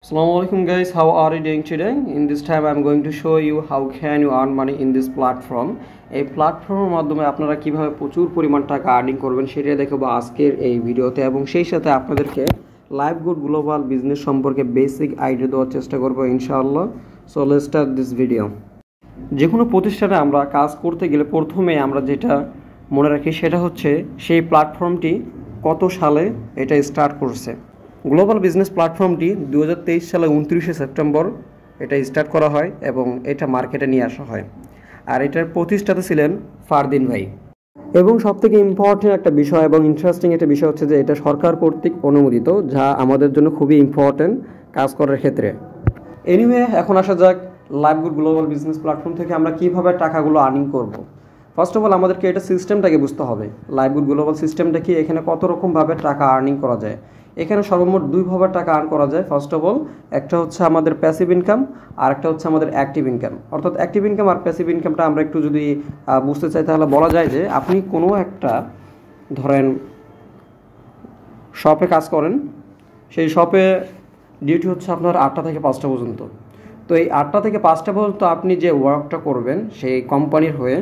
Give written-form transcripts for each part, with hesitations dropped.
Assalamu alaikum guys, how are you doing today? In this time I'm going to show you how can you earn money in this platform. এই প্ল্যাটফর্মের মাধ্যমে আপনারা কিভাবে প্রচুর পরিমাণ টাকা আর্নিং করবেন সেটা দেখাবো আজকের এই ভিডিওতে, এবং সেই সাথে আপনাদেরকে লাইভগুড গ্লোবাল বিজনেস সম্পর্কে বেসিক আইডিয়া দেওয়ার চেষ্টা করবো ইনশাআল্লাহ। So let's start this video. যে কোনো প্রতিষ্ঠানে আমরা কাজ করতে গেলে প্রথমে আমরা যেটা মনে রাখি সেটা হচ্ছে সেই প্ল্যাটফর্মটি কত সালে এটা স্টার্ট করছে। গ্লোবাল বিজনেস প্ল্যাটফর্মটি 2023 সালে 29শে সেপ্টেম্বর এটা স্টার্ট করা হয় এবং এটা মার্কেটে নিয়ে আসা হয়। আর এটার প্রতিষ্ঠাতা ছিলেন ফারদিন ভাই। এবং সবথেকে ইম্পর্টেন্ট একটা বিষয় এবং ইন্টারেস্টিং একটা বিষয় হচ্ছে যে এটা সরকার কর্তৃক অনুমোদিত, যা আমাদের জন্য খুবই ইম্পর্টেন্ট কাজ করার ক্ষেত্রে। এনিওয়ে, এখন আসা যাক লাইভগুড গ্লোবাল বিজনেস প্ল্যাটফর্ম থেকে আমরা কীভাবে টাকাগুলো আর্নিং করব। ফার্স্ট অফ অল আমাদেরকে এটা সিস্টেমটাকে বুঝতে হবে। লাইভগুড গ্লোবাল সিস্টেমটা কি, এখানে কত রকমভাবে টাকা আর্নিং করা যায়। এখানে সর্বমোট দুইভাবে টাকা আর্ন করা যায়। ফার্স্ট অফ অল একটা হচ্ছে আমাদের প্যাসিভ ইনকাম, আর একটা হচ্ছে আমাদের অ্যাক্টিভ ইনকাম। অর্থাৎ অ্যাক্টিভ ইনকাম আর প্যাসিভ ইনকামটা আমরা একটু যদি বুঝতে চাই তাহলে বলা যায় যে আপনি কোনো একটা ধরেন শপে কাজ করেন, সেই শপে ডিউটি হচ্ছে আপনার 8টা থেকে 5টা পর্যন্ত। তো এই 8টা থেকে 5টা পর্যন্ত আপনি যে ওয়ার্কটা করবেন সেই কোম্পানির হয়ে,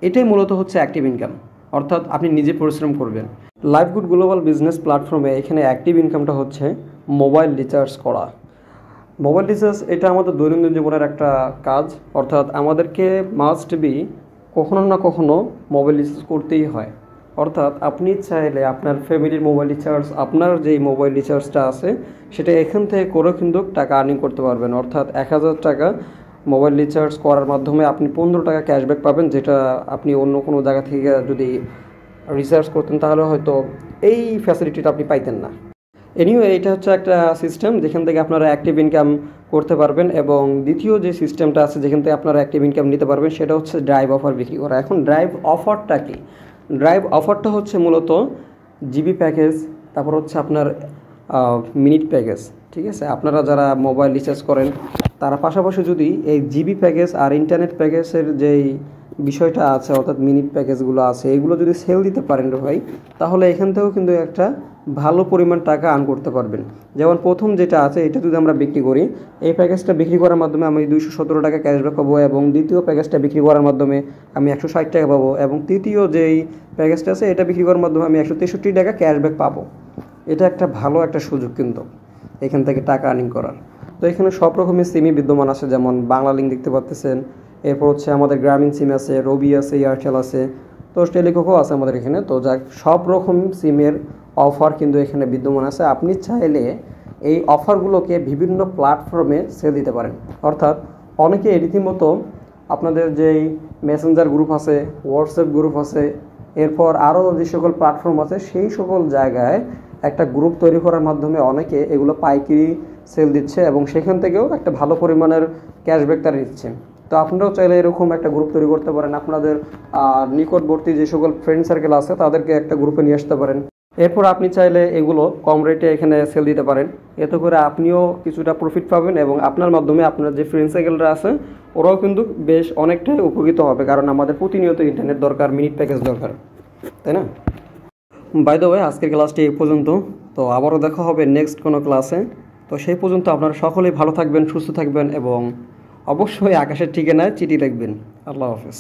এটাই মূলত হচ্ছে অ্যাক্টিভ ইনকাম, অর্থাৎ আপনি নিজে পরিশ্রম করবেন। লাইভগুড গ্লোবাল বিজনেস প্ল্যাটফর্মে এখানে অ্যাক্টিভ ইনকামটা হচ্ছে মোবাইল রিচার্জ করা। মোবাইল রিচার্জ এটা আমাদের দৈনন্দিন জীবনের একটা কাজ, অর্থাৎ আমাদেরকে মাস্ট বি কখনো না কখনো মোবাইল রিচার্জ করতেই হয়। অর্থাৎ আপনি চাইলে আপনার ফ্যামিলির মোবাইল রিচার্জ, আপনার যেই মোবাইল রিচার্জটা আছে সেটা এখান থেকে করেও কিন্তু টাকা আর্নিং করতে পারবেন। অর্থাৎ 1000 টাকা মোবাইল রিচার্জ করার মাধ্যমে আপনি 15 টাকা ক্যাশব্যাক পাবেন, যেটা আপনি অন্য কোনো জায়গা থেকে যদি রিসার্চ করতেন তাহলে হয়তো এই ফ্যাসিলিটিটা আপনি পাইতেন না। এনিওয়ে, এটা হচ্ছে একটা সিস্টেম যেখান থেকে আপনারা অ্যাক্টিভ ইনকাম করতে পারবেন। এবং দ্বিতীয় যে সিস্টেমটা আছে যেখান থেকে আপনারা অ্যাক্টিভ ইনকাম নিতে পারবেন সেটা হচ্ছে ড্রাইভ অফার বিক্রি করা। এখন ড্রাইভ অফারটা কি? ড্রাইভ অফারটা হচ্ছে মূলত জিবি প্যাকেজ, তারপর হচ্ছে আপনার মিনিট প্যাকেজ। ঠিক আছে, আপনারা যারা মোবাইল রিচার্জ করেন তারা পাশাপাশি যদি এই জিবি প্যাকেজ আর ইন্টারনেট প্যাকেজের যেই বিষয়টা আছে, অর্থাৎ মিনিট প্যাকেজগুলো আছে, এগুলো যদি সেল দিতে পারেন ভাই, তাহলে এখান থেকেও কিন্তু একটা ভালো পরিমাণ টাকা আর্ন করতে পারবেন। যেমন প্রথম যেটা আছে এটা যদি আমরা বিক্রি করি, এই প্যাকেজটা বিক্রি করার মাধ্যমে আমি 217 টাকা ক্যাশব্যাক পাবো, এবং দ্বিতীয় প্যাকেজটা বিক্রি করার মাধ্যমে আমি 160 টাকা পাবো, এবং তৃতীয় যেই প্যাকেজটা আছে এটা বিক্রি করার মাধ্যমে আমি 163 টাকা ক্যাশব্যাক পাবো। এটা একটা ভালো একটা সুযোগ কিন্তু এখান থেকে টাকা আর্নিং করার। তো এখানে সব রকমের সিমই বিদ্যমান আছে, যেমন বাংলা লিঙ্ক দেখতে পাচ্ছেন, এরপর হচ্ছে আমাদের গ্রামীণ সিম আছে, রবি আছে, এয়ারটেল আছে, তো টেলিকমও আছে আমাদের এখানে। তো যাক, সব রকম সিমের অফার কিন্তু এখানে বিদ্যমান আছে। আপনি চাইলে এই অফারগুলোকে বিভিন্ন প্ল্যাটফর্মে সেল দিতে পারেন। অর্থাৎ অনেকে রীতিমতো আপনাদের যেই মেসেঞ্জার গ্রুপ আছে, হোয়াটসঅ্যাপ গ্রুপ আছে, এরপর আরও যে সকল প্ল্যাটফর্ম আছে সেই সকল জায়গায় একটা গ্রুপ তৈরি করার মাধ্যমে অনেকে এগুলো পাইকারি সেল দিচ্ছে, এবং সেখান থেকেও একটা ভালো পরিমাণের ক্যাশব্যাক তারা দিচ্ছে। তো আপনারাও চাইলে এরকম একটা গ্রুপ তৈরি করতে পারেন। আপনাদের নিকটবর্তী যে সকল ফ্রেন্ড সার্কেল আছে তাদেরকে একটা গ্রুপে নিয়ে আসতে পারেন। এরপর আপনি চাইলে এগুলো কম রেটে এখানে সেল দিতে পারেন। এতে করে আপনিও কিছুটা প্রফিট পাবেন, এবং আপনার মাধ্যমে আপনার যে ফ্রেন্ড সার্কেলরা আছে ওরাও কিন্তু বেশ অনেকটাই উপকৃত হবে, কারণ আমাদের প্রতিনিয়ত ইন্টারনেট দরকার, মিনিট প্যাকেজ দরকার, তাই না? বাই দ্য ওয়ে, আজকের ক্লাসটি এই পর্যন্ত। তো আবারও দেখা হবে নেক্সট কোনো ক্লাসে। তো সেই পর্যন্ত আপনারা সকলেই ভালো থাকবেন, সুস্থ থাকবেন, এবং অবশ্যই আকাশের ঠিকানায় চিঠি লিখবেন। আল্লাহ হাফেজ।